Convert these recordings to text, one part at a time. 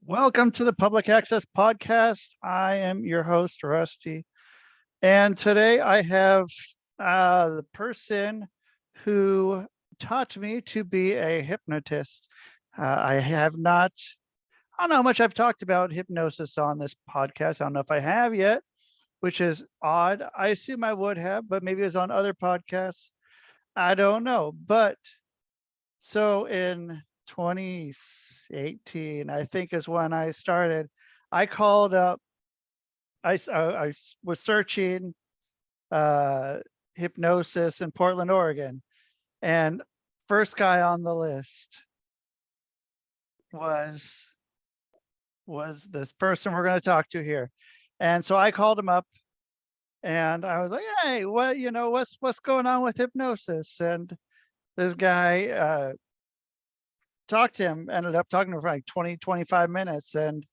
Welcome to the Public Access Podcast. I am your host, Rusty. And today I have the person who taught me to be a hypnotist. I have not, I don't know how much I've talked about hypnosis on this podcast. I don't know if I have yet, which is odd. I assume I would have, but maybe it was on other podcasts. I don't know. But so in 2018, I think is when I started. I called up, was searching hypnosis in Portland, Oregon. And first guy on the list was this person we're going to talk to here. And so I called him up and I was like, hey, what's going on with hypnosis? And this guy talked to him, ended up talking to him for like 20, 25 minutes. And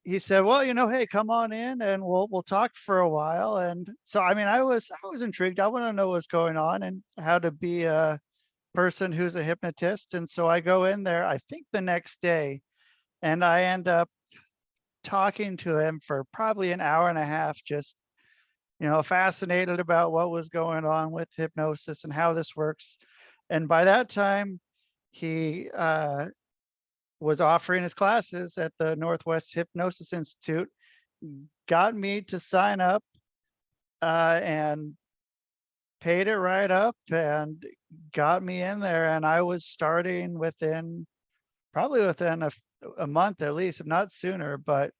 he said, well, hey, come on in and we'll talk for a while. And so, I was intrigued. I want to know what's going on and how to be a person who's a hypnotist. And so I go in there, I think the next day, and I end up talking to him for probably an hour and a half, just, fascinated about what was going on with hypnosis and how this works. And by that time, he was offering his classes at the Northwest Hypnosis Institute, got me to sign up and paid it right up and got me in there. And I was starting probably within a month at least, if not sooner. But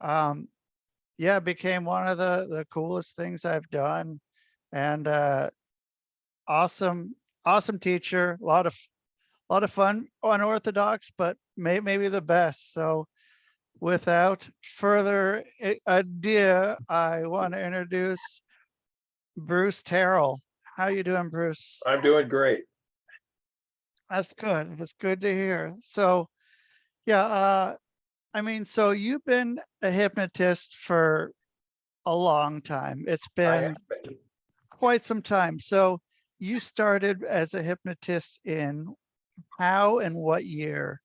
it became one of the coolest things I've done. And awesome teacher, a lot of fun, unorthodox, but maybe the best. So without further ado, I want to introduce Bruce Terrill. How you doing, Bruce? I'm doing great. That's good. That's good to hear. So so you've been a hypnotist for a long time. It's been quite some time. So you started as a hypnotist in how and what year,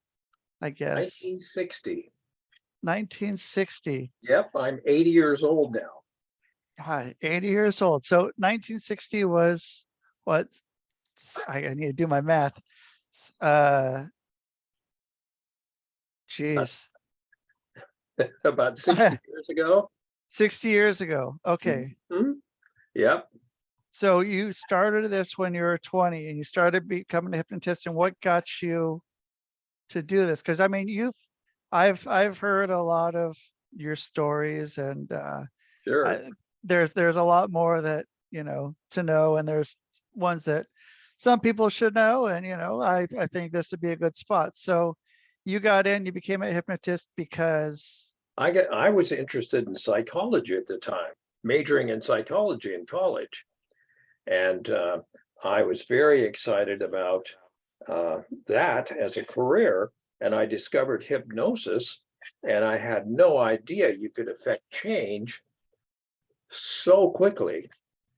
I guess? 1960. 1960. Yep, I'm 80 years old now. Hi, 80 years old. So 1960 was what? I need to do my math. Geez. About 60 years ago. 60 years ago. Okay. Mm-hmm. Yep. So you started this when you were 20 and you started becoming a hypnotist. And what got you to do this? Because I've heard a lot of your stories, and Sure. There's a lot more that to know, and there's ones that some people should know, and I think this would be a good spot. So you got in, you became a hypnotist because I was interested in psychology at the time, majoring in psychology in college, and I was very excited about that as a career. And I discovered hypnosis, and I had no idea you could affect change so quickly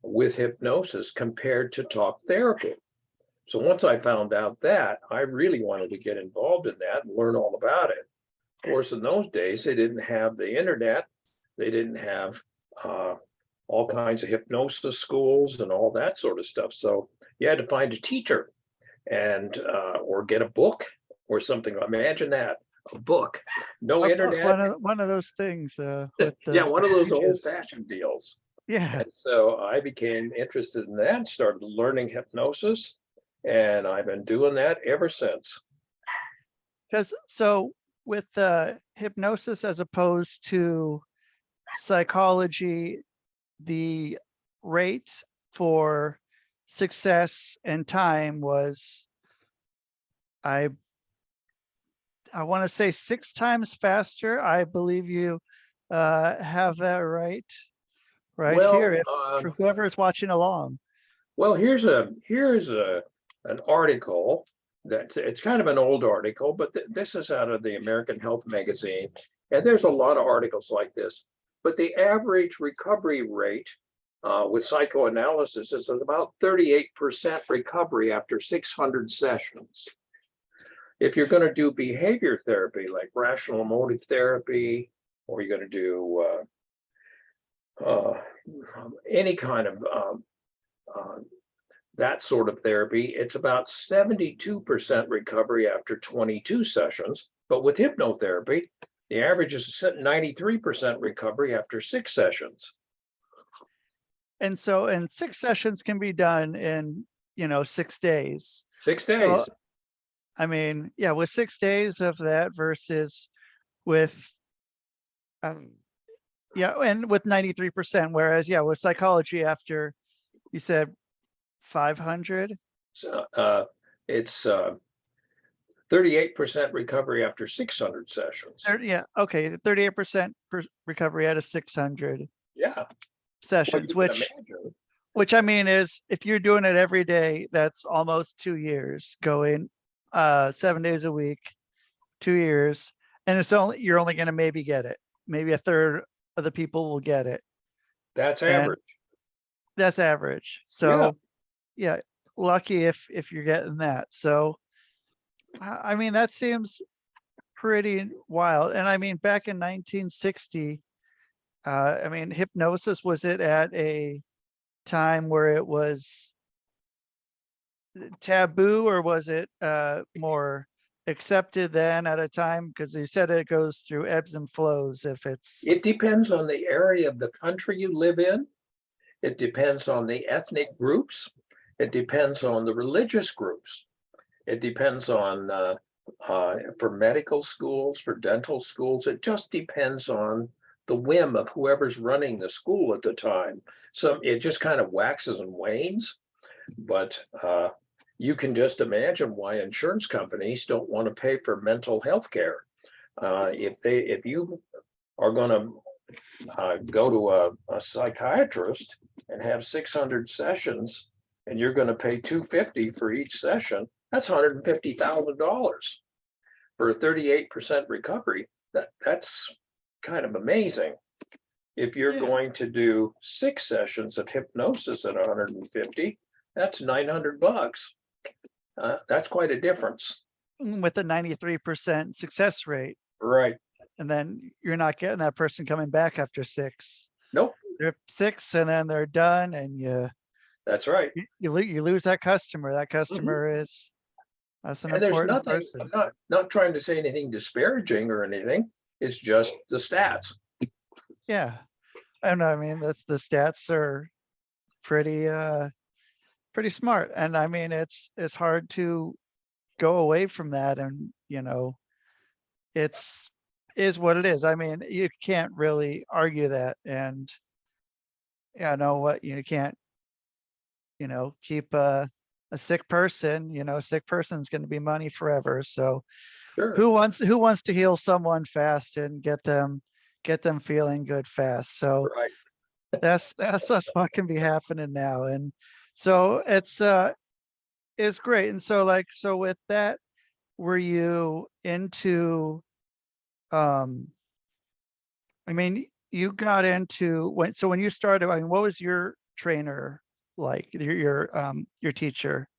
with hypnosis compared to talk therapy. So once I found out that, I really wanted to get involved in that and learn all about it. Of course, in those days, they didn't have the internet. They didn't have all kinds of hypnosis schools and all that sort of stuff. So you had to find a teacher and or get a book or something. Imagine that, a book, no internet. One of those things. One of those old-fashioned deals. Yeah. And so I became interested in that, started learning hypnosis, and I've been doing that ever since. Because so with hypnosis as opposed to psychology, the rate for success and time was, I want to say 6 times faster. I believe you have that right here, for whoever is watching along. Well, here's an article that it's kind of an old article, but this is out of the American Health Magazine, and there's a lot of articles like this. But the average recovery rate with psychoanalysis is about 38% recovery after 600 sessions. If you're going to do behavior therapy, like rational emotive therapy, or you're going to do any kind of that sort of therapy, it's about 72% recovery after 22 sessions. But with hypnotherapy, the average is 93% recovery after 6 sessions. And so, and 6 sessions can be done in, 6 days. 6 So, days. I mean, yeah, with 6 days of that versus with, yeah, and with 93%, whereas, yeah, with psychology after you said 500, So, it's 38% recovery after 600 sessions. yeah, okay, 38% recovery out of 600 Yeah, well, sessions, you can imagine. which I mean is if you're doing it every day, that's almost 2 years going 7 days a week, 2 years, and you're only going to maybe get it. Maybe a third of the people will get it. That's And average. that's average. Yeah. So yeah, lucky if you're getting that. So I mean that seems pretty wild. And I mean back in 1960, I mean hypnosis, was it at a time where it was taboo, or was it more accepted then at a time? Because you said it goes through ebbs and flows. If it's It depends on the area of the country you live in. It depends on the ethnic groups. It depends on the religious groups. It depends on for medical schools, for dental schools. It just depends on the whim of whoever's running the school at the time. So it just kind of waxes and wanes. But you can just imagine why insurance companies don't want to pay for mental health care. If you are going to go to a psychiatrist and have 600 sessions, and you're going to pay $250 for each session, that's $150,000 for a 38% recovery. That's kind of amazing. If you're Yeah. going to do 6 sessions of hypnosis at 150, that's $900. That's quite a difference. with a 93% success rate, Right. and then you're not getting that person coming back after 6. Nope. They're 6 and then they're done, and That's right. you lose that customer. That customer is that's an And there's important nothing, person. I'm not trying to say anything disparaging or anything. It's just the stats. Yeah. And I mean that's the stats are pretty pretty smart. And I mean it's hard to go away from that, and it's is what it is. I mean, you can't really argue that. And yeah, know what, you can't, keep a sick person, a sick person's going to be money forever. So Sure. who wants to heal someone fast and get them feeling good fast? So Right. that's what can be happening now. And so it's great. And so so with that, were you into I mean, you got into when you started, I mean, what was your trainer like, your teacher?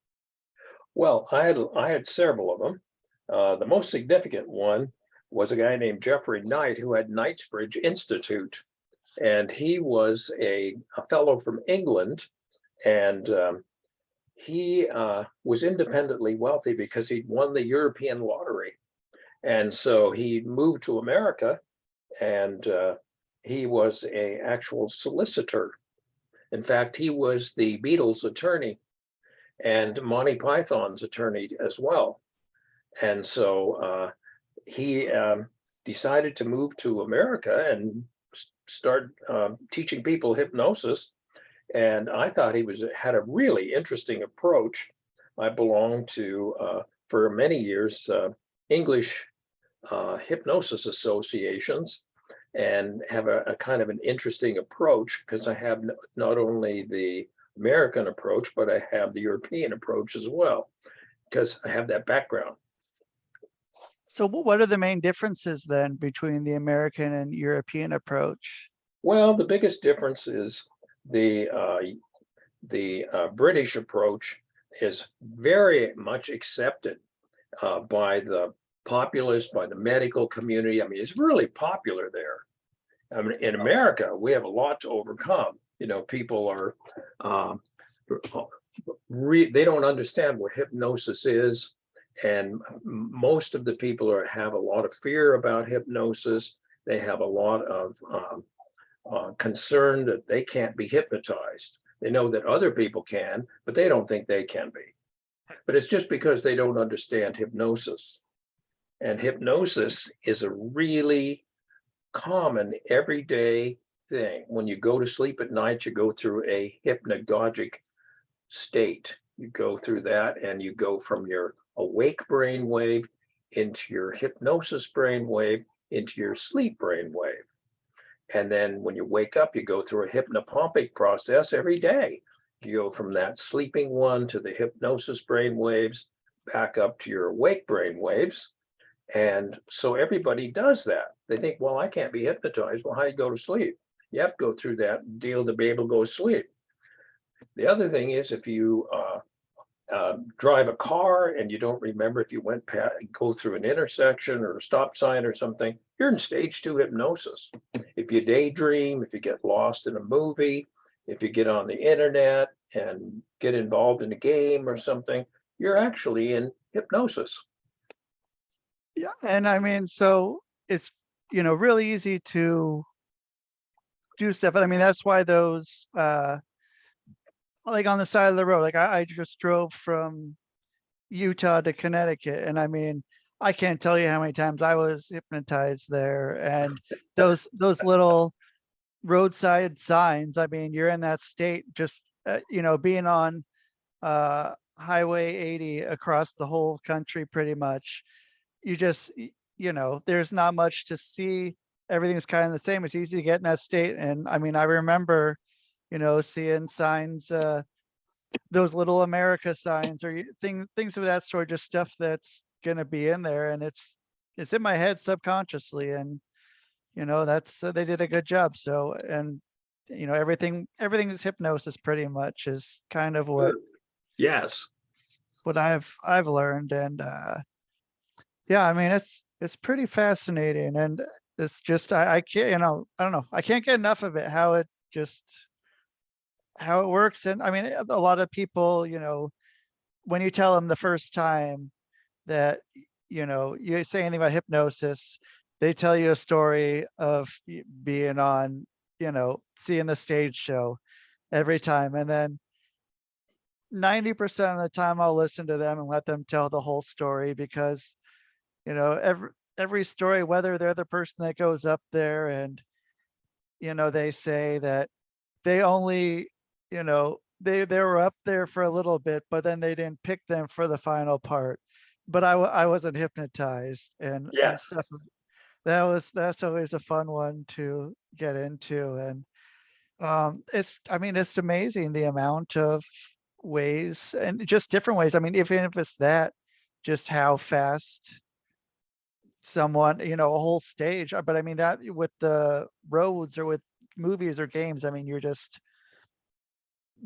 Well, I had several of them. The most significant one was a guy named Jeffrey Knight, who had Knightsbridge Institute, and he was a fellow from England, and he was independently wealthy because he'd won the European lottery, and so he moved to America, and he was a actual solicitor. In fact, he was the Beatles' attorney and Monty Python's attorney as well. And so he decided to move to America and start teaching people hypnosis. And I thought he had a really interesting approach. I belonged to, for many years, English hypnosis associations, and have a kind of an interesting approach because I have not only the American approach, but I have the European approach as well, because I have that background. So what are the main differences then between the American and European approach? Well, the biggest difference is the British approach is very much accepted. by the populace, by the medical community. I mean, it's really popular there. I mean, in America, we have a lot to overcome. People are, um, they don't understand what hypnosis is. And most of the people have a lot of fear about hypnosis. They have a lot of concern that they can't be hypnotized. They know that other people can, but they don't think they can be. But it's just because they don't understand hypnosis. And hypnosis is a really common everyday thing. When you go to sleep at night, you go through a hypnagogic state. You go through that and you go from your awake brain wave into your hypnosis brain wave into your sleep brain wave. And then when you wake up, you go through a hypnopompic process every day. You go from that sleeping one to the hypnosis brain waves, back up to your awake brain waves. And so everybody does that. They think, well, I can't be hypnotized. Well, how do you go to sleep? You have to go through that deal to be able to go to sleep. The other thing is, if you drive a car and you don't remember if you go through an intersection or a stop sign or something, you're in stage 2 hypnosis. If you daydream, if you get lost in a movie, if you get on the internet and get involved in a game or something, you're actually in hypnosis. Yeah, and I mean, so it's really easy to do stuff. But I mean, that's why those like on the side of the road, like I just drove from Utah to Connecticut, and I mean, I can't tell you how many times I was hypnotized there. And those little roadside signs, I mean, you're in that state just being on Highway 80 across the whole country pretty much. You just there's not much to see. Everything's kind of the same. It's easy to get in that state. And I mean, I remember seeing signs, those little America signs or things of that sort, just stuff that's gonna be in there. And it's in my head subconsciously. And that's they did a good job. So, and everything is hypnosis pretty much, is kind of Yes. what I've learned. And yeah, I mean, it's pretty fascinating. And it's just I can't, I don't know, I can't get enough of it, how it works. And I mean, a lot of people, when you tell them the first time that you say anything about hypnosis, they tell you a story of being on, seeing the stage show every time. And then 90% of the time I'll listen to them and let them tell the whole story, because every story, whether they're the person that goes up there and they say that they only, they were up there for a little bit, but then they didn't pick them for the final part. But I wasn't hypnotized and Yes. stuff. That's always a fun one to get into. And I mean, it's amazing the amount of ways, and just different ways. I mean, even if it's that, just how fast someone, a whole stage. But I mean, that with the roads or with movies or games, I mean, you're just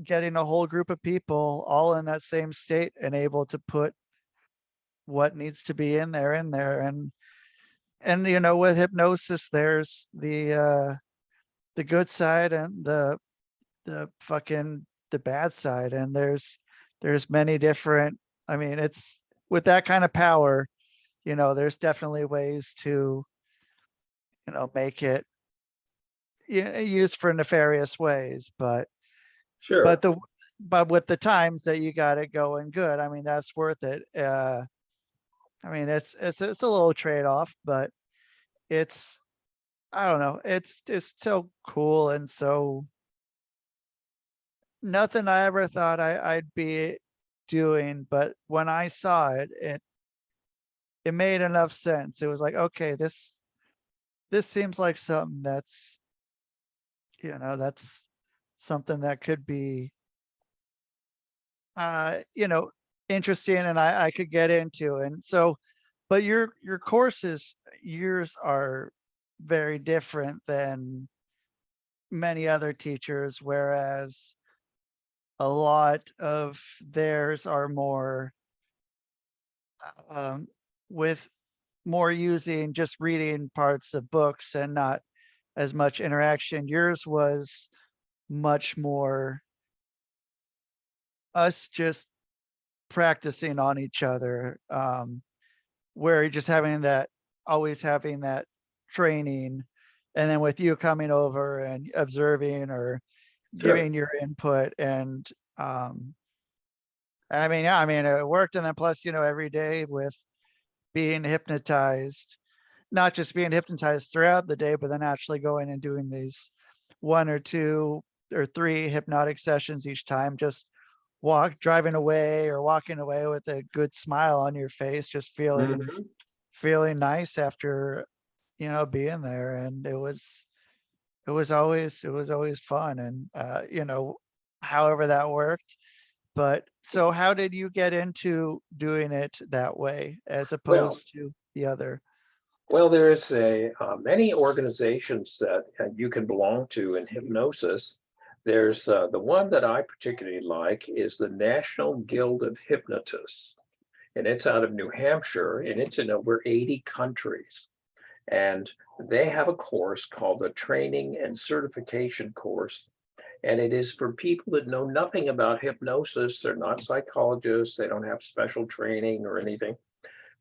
getting a whole group of people all in that same state and able to put what needs to be in there. And with hypnosis, there's the good side and the bad side. And there's many different, I mean, it's with that kind of power, there's definitely ways to make it used for nefarious ways. But Sure. but with the times that you got it going good, I mean, that's worth it. I mean, it's a little trade-off, but it's, I don't know, it's so cool. And so nothing I ever thought I'd be doing, but when I saw it, it made enough sense. It was like, okay, this seems like something that's something that could be uh you know interesting, and I could get into. And so, but your courses, yours are very different than many other teachers, whereas a lot of theirs are more um, with more using just reading parts of books and not as much interaction. Yours was much more us just practicing on each other, where you're just having that, always having that training. And then with you coming over and observing or Sure. giving your input and I mean, yeah, I mean, it worked. And then plus, every day with being hypnotized, not just being hypnotized throughout the day, but then actually going and doing these 1 or 2 or 3 hypnotic sessions each time, just driving away or walking away with a good smile on your face, just Mhm. feeling nice after, being there. And it was always fun. And however that worked. But so how did you get into doing it that way as Well, opposed to the other? well, there's many organizations that you can belong to in hypnosis. There's the one that I particularly like is the National Guild of Hypnotists, and it's out of New Hampshire, and it's in over 80 countries. And they have a course called the Training and Certification Course, and it is for people that know nothing about hypnosis. They're not psychologists, they don't have special training or anything,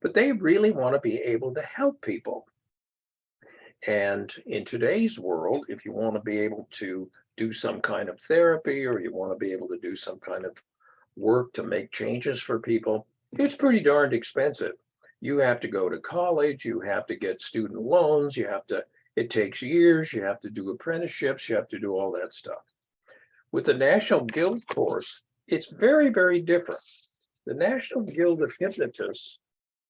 but they really want to be able to help people. And in today's world, if you want to be able to do some kind of therapy or you want to be able to do some kind of work to make changes for people, it's pretty darned expensive. You have to go to college, you have to get student loans, it takes years, you have to do apprenticeships, you have to do all that stuff. With the National Guild course, it's very, very different. The National Guild of Hypnotists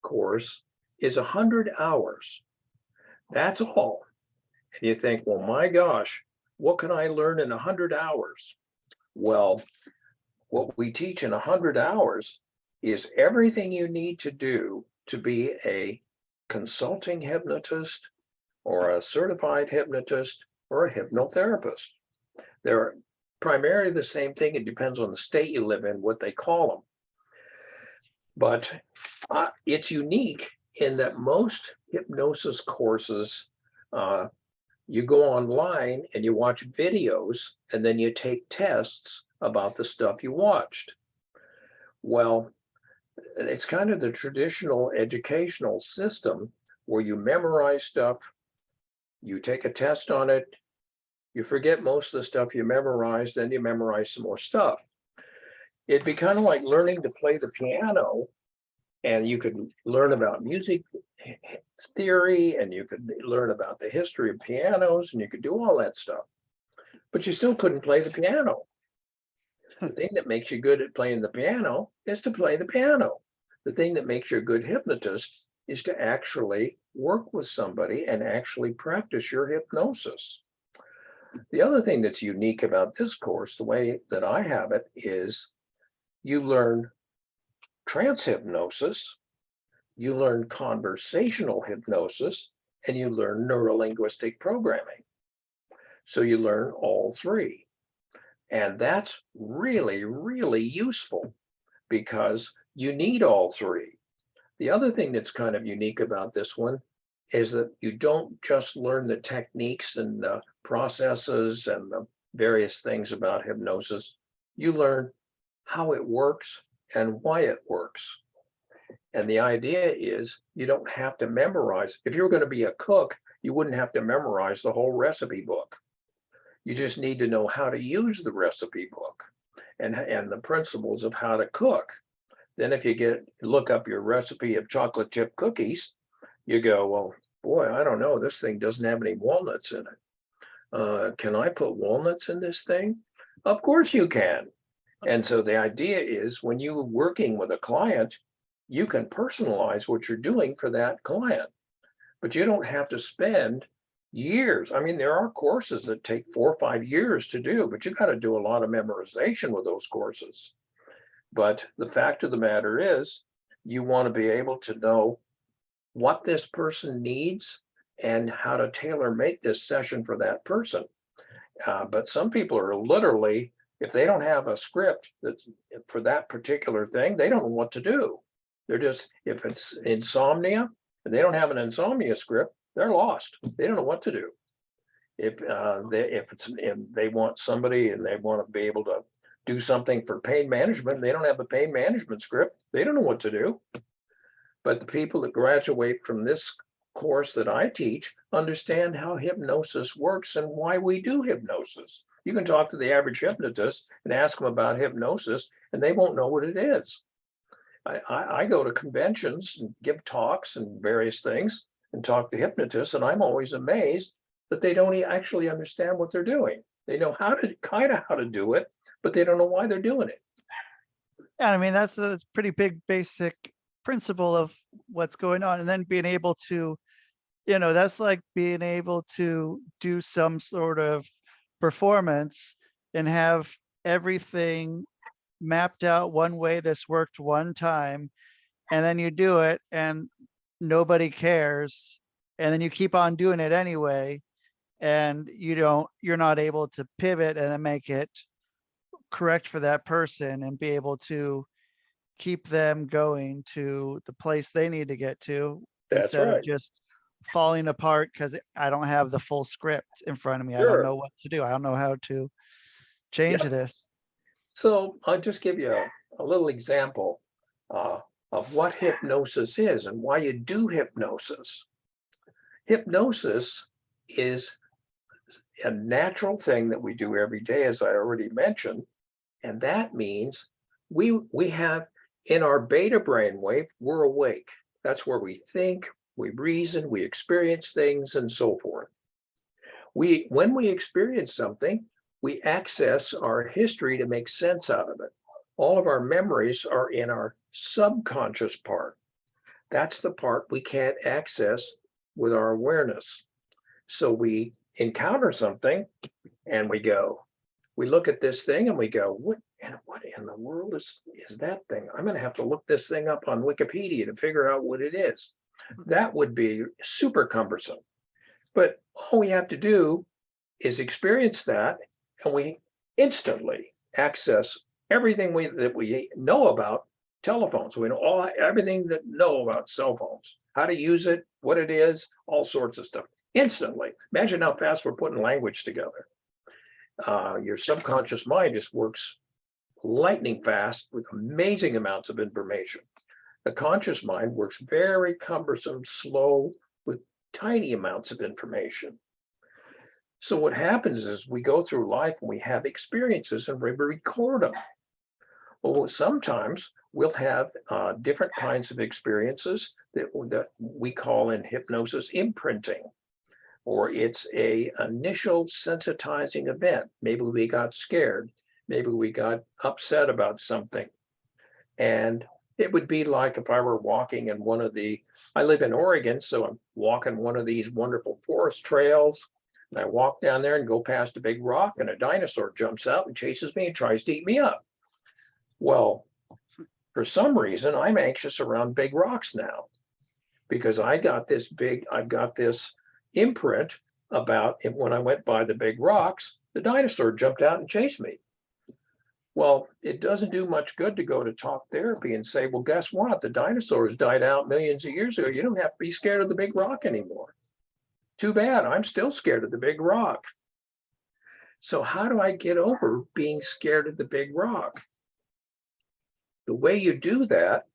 course is 100 hours. That's all. And you think, well, my gosh, what can I learn in 100 hours? Well, what we teach in 100 hours is everything you need to do to be a consulting hypnotist or a certified hypnotist or a hypnotherapist. They're primarily the same thing. It depends on the state you live in, what they call them. But it's unique in that most hypnosis courses, uh, you go online and you watch videos and then you take tests about the stuff you watched. Well, it's kind of the traditional educational system where you memorize stuff, you take a test on it, you forget most of the stuff you memorized, then you memorize some more stuff. It'd be kind of like learning to play the piano, and you could learn about music theory and you could learn about the history of pianos and you could do all that stuff, but you still couldn't play the piano. The thing that makes you good at playing the piano is to play the piano. The thing that makes you a good hypnotist is to actually work with somebody and actually practice your hypnosis. The other thing that's unique about this course, the way that I have it, is you learn trance hypnosis, you learn conversational hypnosis, and you learn neurolinguistic programming. So you learn all three. And that's really, really useful because you need all three. The other thing that's kind of unique about this one is that you don't just learn the techniques and the processes and the various things about hypnosis. You learn how it works and why it works. And the idea is you don't have to memorize. If you're going to be a cook, you wouldn't have to memorize the whole recipe book. You just need to know how to use the recipe book and the principles of how to cook. Then if you look up your recipe of chocolate chip cookies, you go, well, boy, I don't know. This thing doesn't have any walnuts in it. Can I put walnuts in this thing? Of course you can. And so the idea is when you're working with a client, you can personalize what you're doing for that client, but you don't have to spend years. I mean, there are courses that take 4 or 5 years to do, but you got to do a lot of memorization with those courses. But the fact of the matter is, you want to be able to know what this person needs and how to tailor make this session for that person. But some people are literally, if they don't have a script that's for that particular thing, they don't know what to do. They're just, if it's insomnia and they don't have an insomnia script, they're lost. They don't know what to do. If they want somebody and they want to be able to do something for pain management, they don't have a pain management script. They don't know what to do. But the people that graduate from this course that I teach understand how hypnosis works and why we do hypnosis. You can talk to the average hypnotist and ask them about hypnosis, and they won't know what it is. I go to conventions and give talks and various things and talk to hypnotists, and I'm always amazed that they don't actually understand what they're doing. They know how to do it, but they don't know why they're doing it. Yeah, I mean, that's a pretty big basic principle of what's going on. And then being able to, that's like being able to do some sort of performance and have everything mapped out one way this worked one time, and then you do it and nobody cares, and then you keep on doing it anyway, and you're not able to pivot and then make it correct for that person and be able to keep them going to the place they need to get to, That's instead of right. just falling apart because I don't have the full script in front of me. I don't Sure. know what to do. I don't know how to change Yeah. this. So I'll just give you a little example of what hypnosis is and why you do hypnosis. Hypnosis is a natural thing that we do every day, as I already mentioned. And that means we have in our beta brainwave, we're awake. That's where we think, we reason, we experience things, and so forth. When we experience something, we access our history to make sense out of it. All of our memories are in our subconscious part. That's the part we can't access with our awareness. So we encounter something and we look at this thing and we go, what in the world is that thing? I'm going to have to look this thing up on Wikipedia to figure out what it is. That would be super cumbersome. But all we have to do is experience that, and we instantly access everything that we know about telephones. We know everything that know about cell phones, how to use it, what it is, all sorts of stuff instantly. Imagine how fast we're putting language together. Your subconscious mind just works lightning fast with amazing amounts of information. The conscious mind works very cumbersome, slow, with tiny amounts of information. So what happens is we go through life and we have experiences and we record them. Well, sometimes we'll have different kinds of experiences that we call in hypnosis imprinting, or it's a initial sensitizing event. Maybe we got scared. Maybe we got upset about something. And it would be like if I were walking in I live in Oregon, so I'm walking one of these wonderful forest trails. And I walk down there and go past a big rock, and a dinosaur jumps out and chases me and tries to eat me up. Well, for some reason, I'm anxious around big rocks now because I've got this imprint about when I went by the big rocks, the dinosaur jumped out and chased me. Well, it doesn't do much good to go to talk therapy and say, well, guess what? The dinosaurs died out millions of years ago. You don't have to be scared of the big rock anymore. Too bad. I'm still scared of the big rock. So how do I get over being scared of the big rock? The way you do that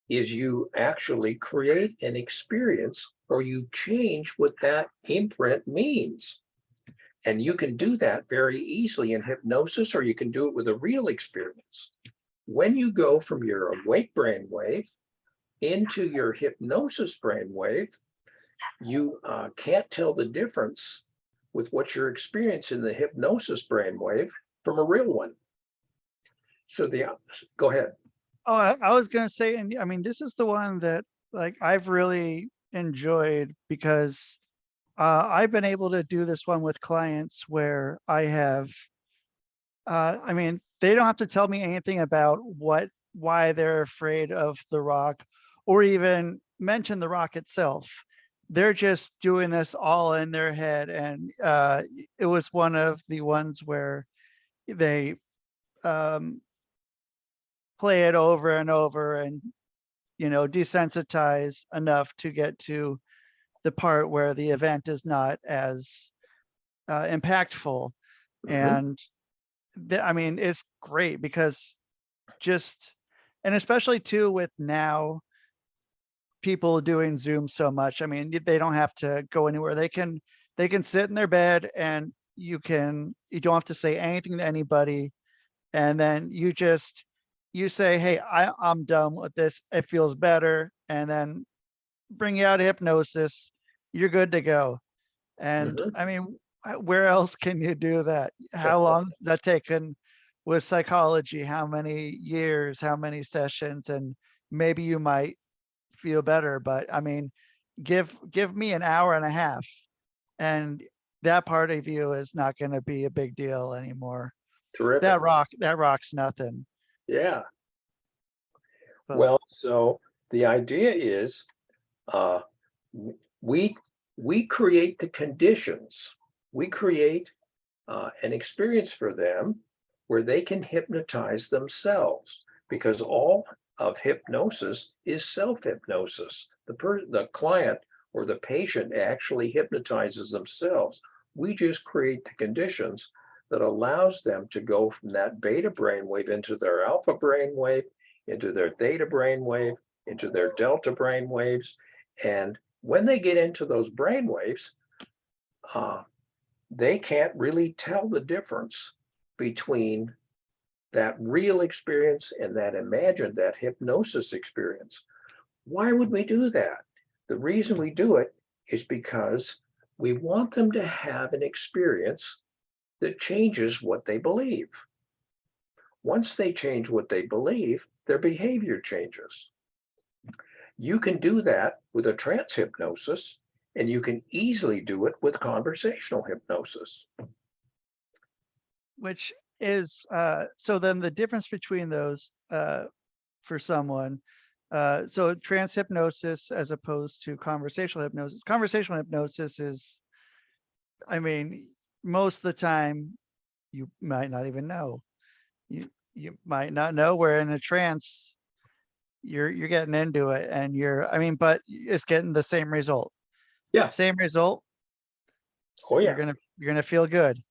is you actually create an experience, or you change what that imprint means. And you can do that very easily in hypnosis, or you can do it with a real experience. When you go from your awake brainwave into your hypnosis brainwave, you can't tell the difference with what you're experiencing in the hypnosis brainwave from a real one. So go ahead. Oh, I was going to say, and I mean, this is the one that like I've really enjoyed because I've been able to do this one with clients where I have, I mean, they don't have to tell me anything about why they're afraid of the rock or even mention the rock itself. They're just doing this all in their head. And it was one of the ones where they play it over and over, and desensitize enough to get to the part where the event is not as impactful. Mhm. And I mean, it's great because just, and especially too with now people doing Zoom so much. I mean, they don't have to go anywhere. They can sit in their bed and you don't have to say anything to anybody. And then you say, hey, I'm done with this. It feels better. And then bring you out of hypnosis. You're good to go. And Mhm. I mean, where else can you do that? How long has that taken with psychology? How many years? How many sessions? And maybe you might feel better, but I mean, give me an hour and a half, and that part of you is not going to be a big deal anymore. Terrific. That rocks nothing. Yeah. But Well, so the idea is uh, w- we we create the conditions. We create an experience for them where they can hypnotize themselves because all of hypnosis is self-hypnosis. The client or the patient actually hypnotizes themselves. We just create the conditions that allows them to go from that beta brainwave into their alpha brainwave, into their theta brainwave, into their delta brainwaves. And when they get into those brainwaves, uh, they can't really tell the difference between that real experience and that imagined, that hypnosis experience. Why would we do that? The reason we do it is because we want them to have an experience that changes what they believe. Once they change what they believe, their behavior changes. You can do that with a trance hypnosis, and you can easily do it with conversational hypnosis. which is so then the difference between those for someone. So trance hypnosis as opposed to conversational hypnosis. Conversational hypnosis is, I mean, most of the time you might not even know. You might not know we're in a trance. You're getting into it and I mean, but it's getting the same result. Yeah. Same result. Oh, You're yeah. gonna you're gonna feel good.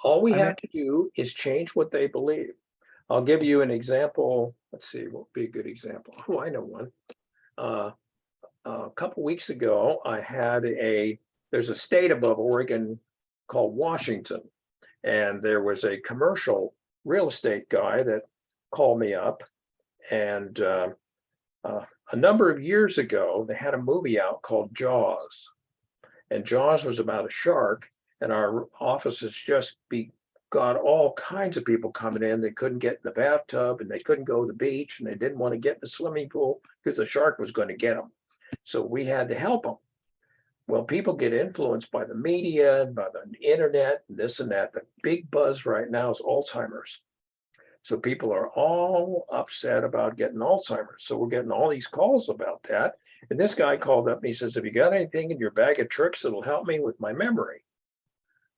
All we I mean, have to do is change what they believe. I'll give you an example. Let's see, what would be a good example? Oh, I know one. Uh, a couple weeks ago, there's a state above Oregon called Washington, and there was a commercial real estate guy that called me up, and uh, a number of years ago, they had a movie out called Jaws, and Jaws was about a shark, and our offices got all kinds of people coming in. They couldn't get in the bathtub, and they couldn't go to the beach, and they didn't want to get in the swimming pool because the shark was going to get them. So we had to help them. Well, people get influenced by the media and by the internet and this and that. The big buzz right now is Alzheimer's. So people are all upset about getting Alzheimer's. So we're getting all these calls about that. And this guy called up and he says, have you got anything in your bag of tricks that'll help me with my memory?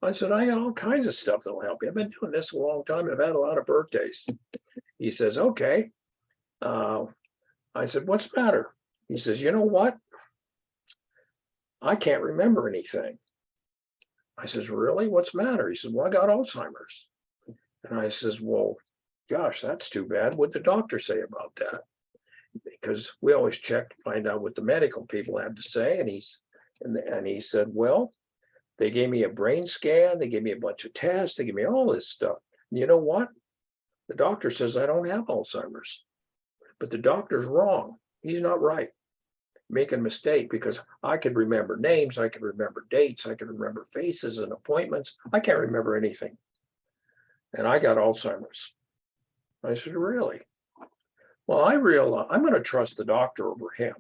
I said, I got all kinds of stuff that'll help you. I've been doing this a long time. I've had a lot of birthdays. He says, okay. I said, what's the matter? He says, you know what? I can't remember anything. I says, really? What's the matter? He says, well, I got Alzheimer's. And I says, well, gosh, that's too bad. What'd the doctor say about that? Because we always check to find out what the medical people have to say. And he said, well, they gave me a brain scan, they gave me a bunch of tests, they gave me all this stuff. And you know what? The doctor says I don't have Alzheimer's, but the doctor's wrong. He's not right. Making a mistake because I could remember names, I could remember dates, I could remember faces and appointments. I can't remember anything. And I got Alzheimer's. I said, really? Well, I realize I'm going to trust the doctor over him.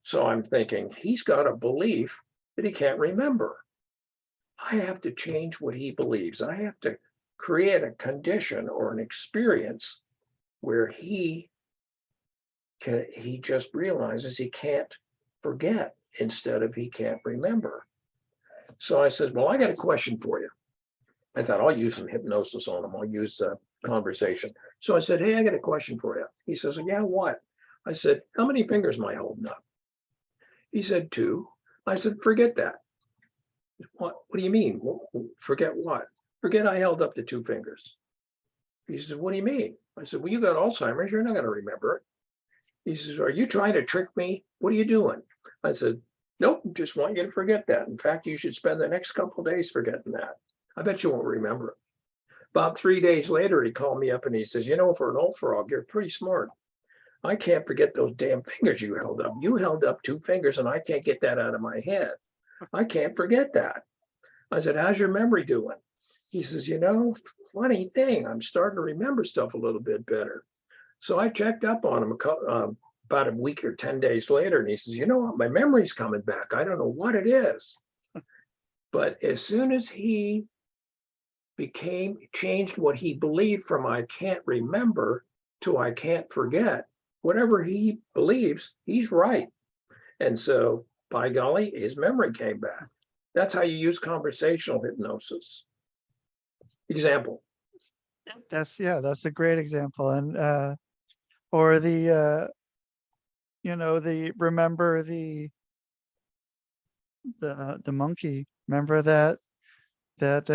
So I'm thinking he's got a belief that he can't remember. I have to change what he believes. I have to create a condition or an experience where he just realizes he can't forget instead of he can't remember. So I said, well, I got a question for you. I thought I'll use some hypnosis on him. I'll use conversation. So I said, hey, I got a question for you. He says, yeah, what? I said, how many fingers am I holding up? He said, 2. I said, forget that. What do you mean? Forget what? Forget I held up the 2 fingers. He said, what do you mean? I said, well, you got Alzheimer's. You're not going to remember it. He says, are you trying to trick me? What are you doing? I said, nope, just want you to forget that. In fact, you should spend the next couple of days forgetting that. I bet you won't remember it. About 3 days later, he called me up and he says, for an old frog, you're pretty smart. I can't forget those damn fingers you held up. You held up 2 fingers and I can't get that out of my head. I can't forget that. I said, how's your memory doing? He says, funny thing, I'm starting to remember stuff a little bit better. So I checked up on him about a week or 10 days later, and he says, what, my memory's coming back. I don't know what it is. But as soon as he changed what he believed from I can't remember to I can't forget, whatever he believes, he's right. And so, by golly, his memory came back. That's how you use conversational hypnosis. Example. That's a great example. And or the remember the monkey. Remember that that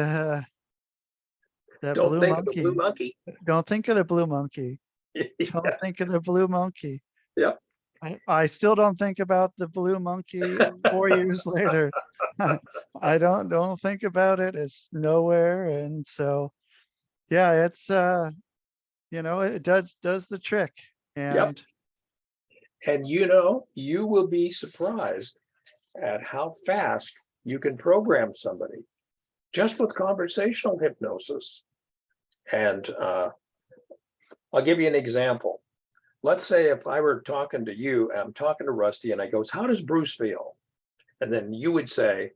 Don't blue think of the blue monkey. monkey. Don't think of the blue monkey. Don't Yeah. think of the blue monkey. Yeah. I still don't think about the blue monkey 4 years later. I don't think about it. It's nowhere. And so, yeah, it's it does the trick. Yep. And And you will be surprised at how fast you can program somebody just with conversational hypnosis. And I'll give you an example. Let's say if I were talking to you, I'm talking to Rusty, and I goes, how does Bruce feel? And then you would say,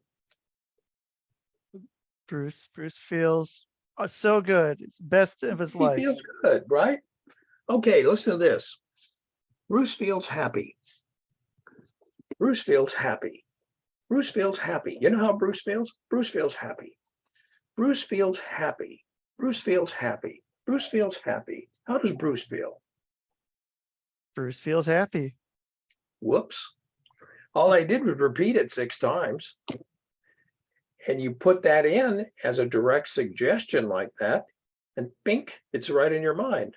Bruce feels so good. It's the best of his he life. feels good, right? Okay, listen to this. Bruce feels happy. Bruce feels happy. Bruce feels happy. You know how Bruce feels? Bruce feels happy. Bruce feels happy. Bruce feels happy. Bruce feels happy. How does Bruce feel? Bruce feels happy. Whoops. All I did was repeat it 6 times. And you put that in as a direct suggestion like that, and bink, it's right in your mind.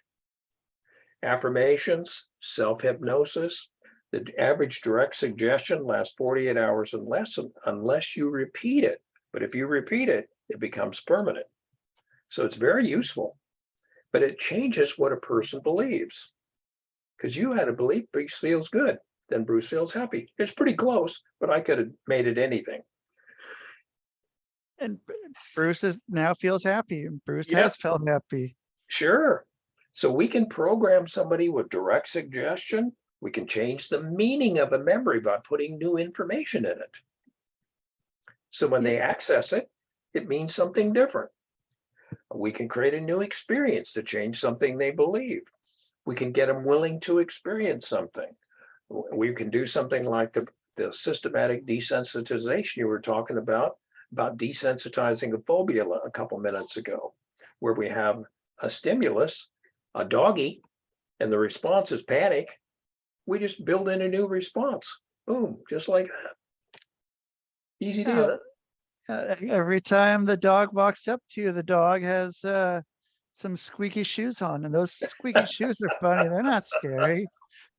Affirmations, self-hypnosis, the average direct suggestion lasts 48 hours and less unless you repeat it. But if you repeat it, it becomes permanent. So it's very useful, but it changes what a person believes. Because you had a belief Bruce feels good, then Bruce feels happy. It's pretty close, but I could have made it anything. And Bruce now feels happy. And Bruce Yep. has felt happy. Sure. So we can program somebody with direct suggestion. We can change the meaning of a memory by putting new information in it. So when they access it, it means something different. We can create a new experience to change something they believe. We can get them willing to experience something. We can do something like the systematic desensitization you were talking about desensitizing a phobia a couple minutes ago, where we have a stimulus, a doggy, and the response is panic. We just build in a new response. Boom, just like that. Easy deal. Every time the dog walks up to you, the dog has some squeaky shoes on, and those squeaky shoes are funny. They're not scary.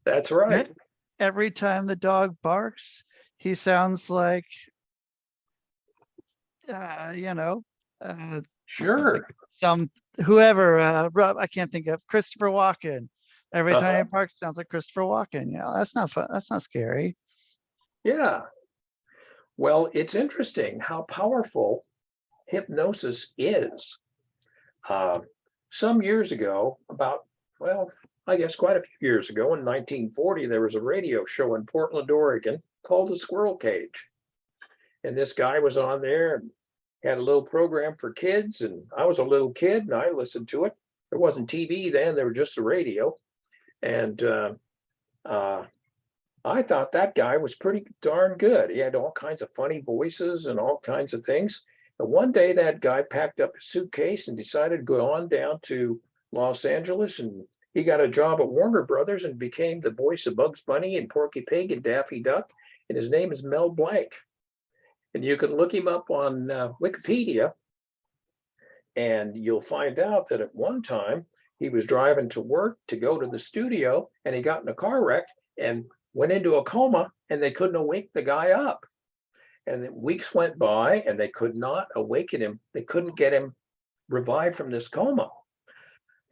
That's right. Every time the dog barks, he sounds like, Sure. some whoever, I can't think of, Christopher Walken. Every time he barks, sounds like Christopher Walken. That's not fun. That's not scary. Yeah. Well, it's interesting how powerful hypnosis is. Some years ago, I guess quite a few years ago, in 1940, there was a radio show in Portland, Oregon called The Squirrel Cage. And this guy was on there and had a little program for kids. And I was a little kid and I listened to it. There wasn't TV then, there was just the radio. And I thought that guy was pretty darn good. He had all kinds of funny voices and all kinds of things. And one day that guy packed up his suitcase and decided to go on down to Los Angeles, and he got a job at Warner Brothers and became the voice of Bugs Bunny and Porky Pig and Daffy Duck. And his name is Mel Blanc. And you can look him up on Wikipedia, and you'll find out that at one time he was driving to work to go to the studio, and he got in a car wreck and went into a coma, and they couldn't wake the guy up. And weeks went by and they could not awaken him. They couldn't get him revived from this coma.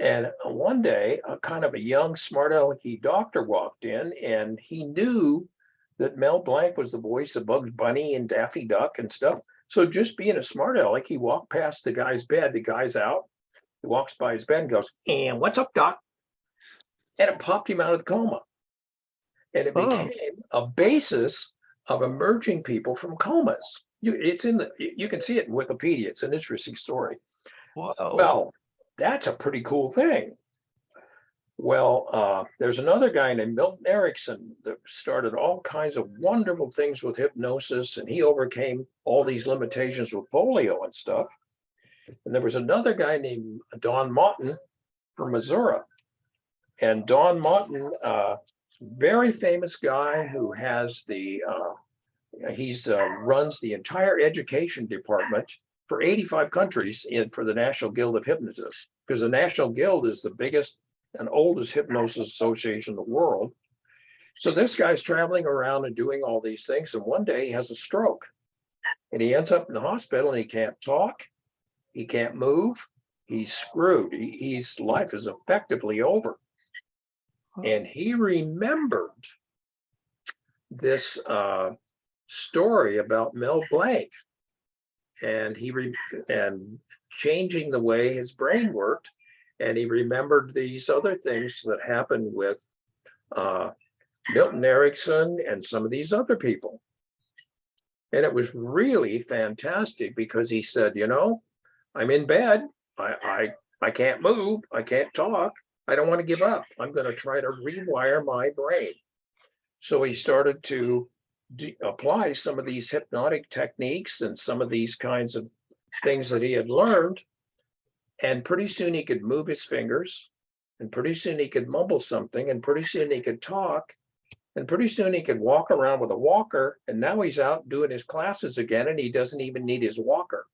And one day, a kind of a young, smart alecky doctor walked in, and he knew that Mel Blanc was the voice of Bugs Bunny and Daffy Duck and stuff. So just being a smart aleck, he walked past the guy's bed. The guy's out. He walks by his bed and goes, "And what's up, doc?" And it popped him out of the coma. And it Oh, became a basis of emerging people from comas. You can see it in Wikipedia. It's an interesting story. whoa. Well, that's a pretty cool thing. Well, there's another guy named Milton Erickson that started all kinds of wonderful things with hypnosis, and he overcame all these limitations with polio and stuff. And there was another guy named Don Martin from Missouri. And Don Martin, very famous guy who has runs the entire education department for 85 countries for the National Guild of Hypnotists, because the National Guild is the biggest and oldest hypnosis association in the world. So this guy's traveling around and doing all these things, and one day he has a stroke, and he ends up in the hospital, and he can't talk, he can't move, he's screwed. His life is effectively over. And he remembered this story about Mel Blanc, and and changing the way his brain worked. And he remembered these other things that happened with Milton Erickson and some of these other people. And it was really fantastic because he said, I'm in bed. I can't move. I can't talk. I don't want to give up. I'm going to try to rewire my brain. So he started to apply some of these hypnotic techniques and some of these kinds of things that he had learned. And pretty soon he could move his fingers, and pretty soon he could mumble something, and pretty soon he could talk, and pretty soon he could walk around with a walker. And now he's out doing his classes again, and he doesn't even need his walker.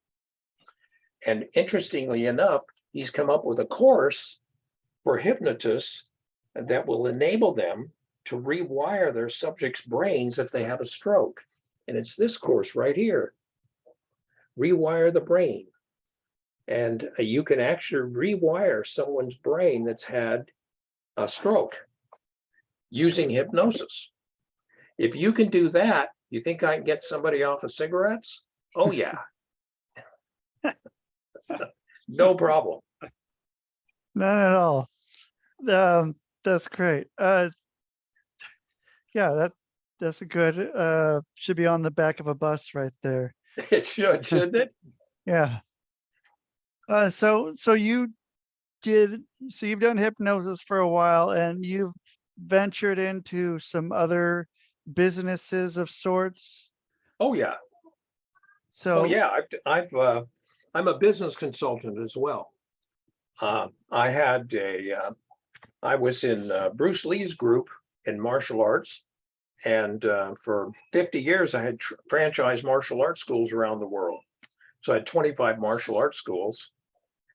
And interestingly enough, he's come up with a course for hypnotists that will enable them to rewire their subjects' brains if they have a stroke. And it's this course right here, Rewire the Brain. And you can actually rewire someone's brain that's had a stroke using hypnosis. If you can do that, you think I can get somebody off of cigarettes? Oh, yeah. No problem. None at all. That's great. Yeah, that's a good, should be on the back of a bus right there. It should, shouldn't it? Yeah. So you've done hypnosis for a while, and you've ventured into some other businesses of sorts. Oh, yeah. So Oh, yeah. I'm a business consultant as well. I was in Bruce Lee's group in martial arts. And for 50 years, I had franchised martial arts schools around the world. So I had 25 martial arts schools.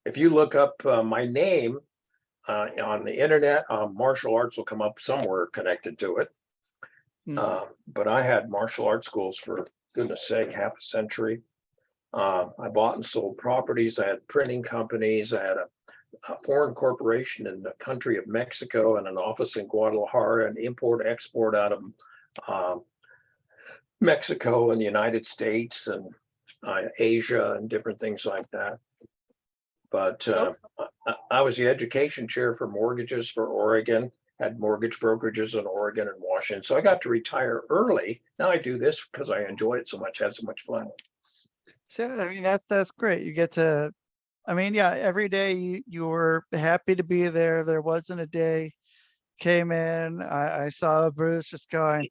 If you look up my name on the internet, martial arts will come up somewhere connected to it. But I had martial arts schools for goodness sake, half a century. I bought and sold properties. I had printing companies. I had a foreign corporation in the country of Mexico and an office in Guadalajara, and import export out of Mexico and the United States and Asia and different things like that. But I was the education chair for mortgages for Oregon, had mortgage brokerages in Oregon and Washington. So I got to retire early. Now I do this because I enjoy it so much, had so much fun. So I mean, that's great. You get to, I mean, yeah, every day you were happy to be there. There wasn't a day came in. I saw Bruce just going,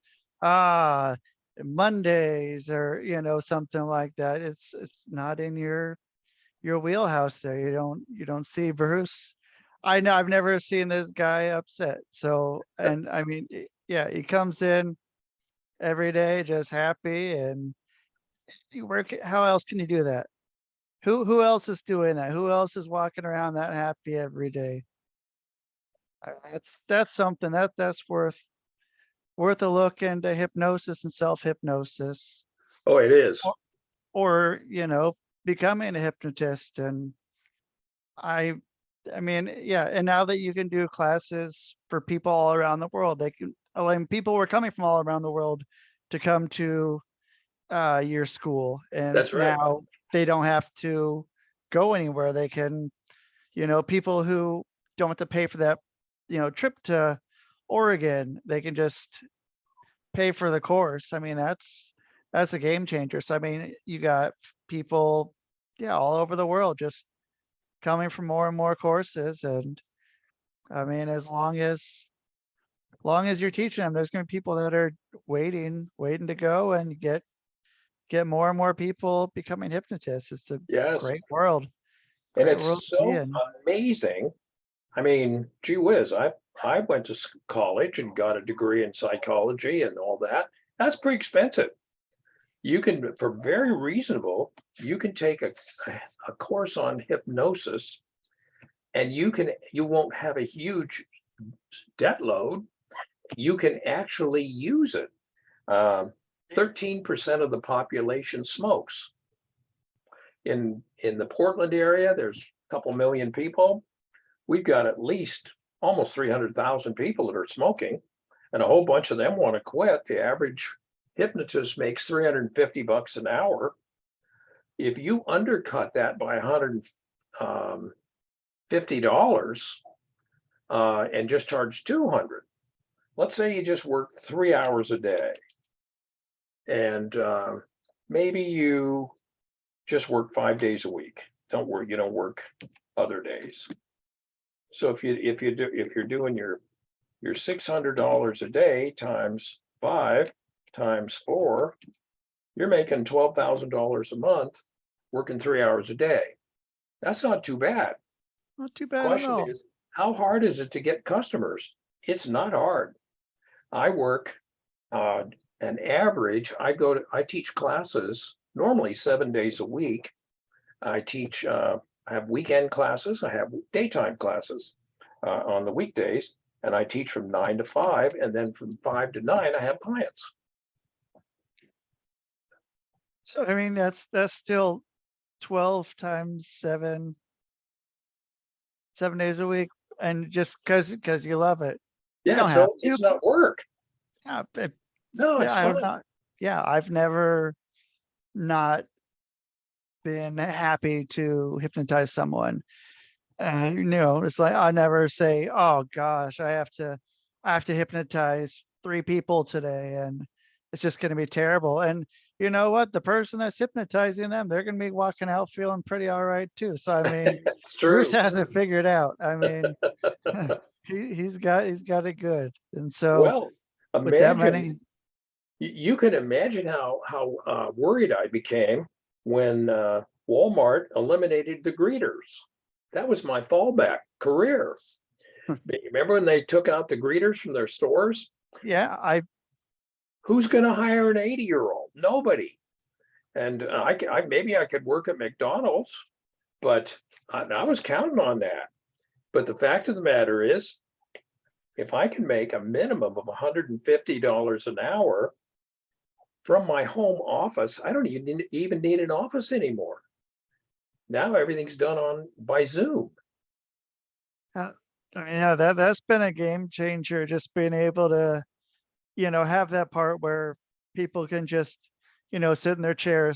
Mondays, or something like that. It's not in your wheelhouse there. You don't see Bruce I know I've never seen this guy upset. So, and I mean, yeah, he comes in every day just happy and you work. How else can you do that? Who else is doing that? Who else is walking around that happy every day? That's something that's worth a look into hypnosis and self hypnosis, Oh, it is. or, or becoming a hypnotist. And I I mean, yeah, and now that you can do classes for people all around the world, they can. I mean, people were coming from all around the world to come to your school, and That's right. now they don't have to go anywhere. They can, people who don't have to pay for that, trip to Oregon, they can just pay for the course. I mean, that's a game changer. So I mean, you got people, yeah, all over the world just coming for more and more courses. And I mean, as long as you're teaching them, there's going to be people that are waiting to go and get more and more people becoming hypnotists. It's a Yes. great world, And great world it's to be so in. amazing. I mean, gee whiz, I went to college and got a degree in psychology and all that. That's pretty expensive. You can, for very reasonable, you can take a course on hypnosis and you won't have a huge debt load. You can actually use it. 13% of the population smokes. In the Portland area, there's a couple million people. We've got at least almost 300,000 people that are smoking, and a whole bunch of them want to quit. The average hypnotist makes $350 an hour. If you undercut that by $150 and just charge 200, let's say you just work 3 hours a day, and maybe you just work 5 days a week. You don't work other days. So if you're doing your $600 a day times 5 times 4, you're making $12,000 a month working 3 hours a day. That's not too bad. Not too bad at Question all. is, how hard is it to get customers? It's not hard. I work an average. I teach classes normally 7 days a week. I teach. I have weekend classes. I have daytime classes on the weekdays, and I teach from 9 to 5, and then from 5 to 9, I have clients. So I mean, that's still 12 times 7, 7 days a week, and just because you love it, you Yeah, don't have to. it's not work. Yeah, No, yeah, it's fun. I've never not been happy to hypnotize someone. It's like I never say, "Oh gosh, I have to hypnotize 3 people today, and it's just going to be terrible." And you know what? The person that's hypnotizing them, they're going to be walking out feeling pretty all right too. So I mean, It's Bruce true. has it figured out. I mean, he's got it good. And so Well, with that imagine many, you can imagine how worried I became when Walmart eliminated the greeters. That was my fallback career. Remember when they took out the greeters from their stores? yeah, Who's going to hire an 80-year-old? Nobody. And maybe I could work at McDonald's, but I was counting on that. But the fact of the matter is, if I can make a minimum of $150 an hour from my home office, I don't even need an office anymore. Now everything's done by Zoom. uh, yeah, that's been a game changer. Just being able to, have that part where people can just, sit in their chair,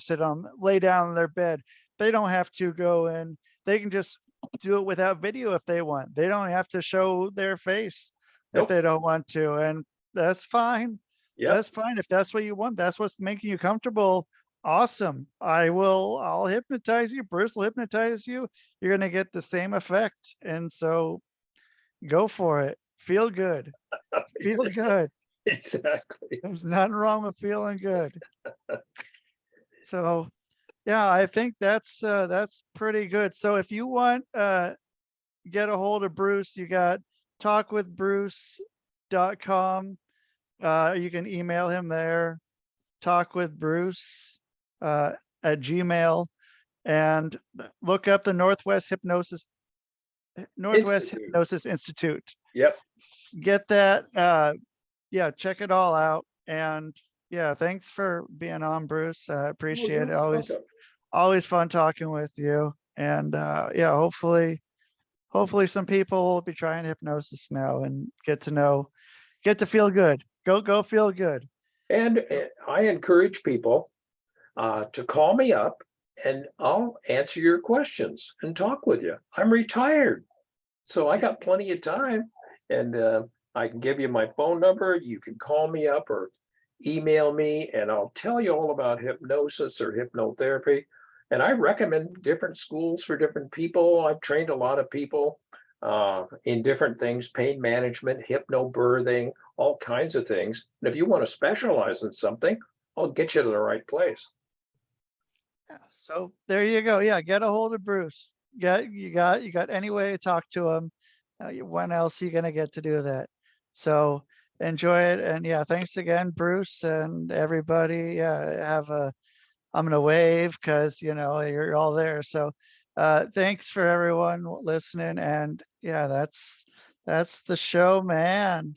lay down in their bed. They don't have to go in. They can just do it without video if they want. They don't have to show their face if Nope. they don't want to. And that's fine. Yep. That's fine. If that's what you want, that's what's making you comfortable. Awesome. I'll hypnotize you. Bruce will hypnotize you. You're going to get the same effect. And so go for it. Feel good. Feel good. Exactly. There's nothing wrong with feeling good. So, yeah, I think that's pretty good. So if you want get a hold of Bruce. You got talkwithbruce.com. You can email him there, talkwithbruce at Gmail, and look up the Northwest Institute. Hypnosis Institute. Yep. Get that. Yeah, check it all out. And yeah, thanks for being on, Bruce. I Well, appreciate you're it. Always, welcome. always fun talking with you. And yeah, hopefully some people will be trying hypnosis now and get to feel good. Go feel good. And I encourage people to call me up and I'll answer your questions and talk with you. I'm retired, so I got plenty of time, and I can give you my phone number. You can call me up or email me, and I'll tell you all about hypnosis or hypnotherapy. And I recommend different schools for different people. I've trained a lot of people in different things, pain management, hypnobirthing, all kinds of things. And if you want to specialize in something, I'll get you to the right place. Yeah, so there you go. Yeah, get a hold of Bruce. You got any way to talk to him. When else are you gonna get to do that? So enjoy it. And yeah, thanks again, Bruce, and everybody. Yeah, I'm gonna wave because you're all there. So thanks for everyone listening. And yeah, that's the show, man.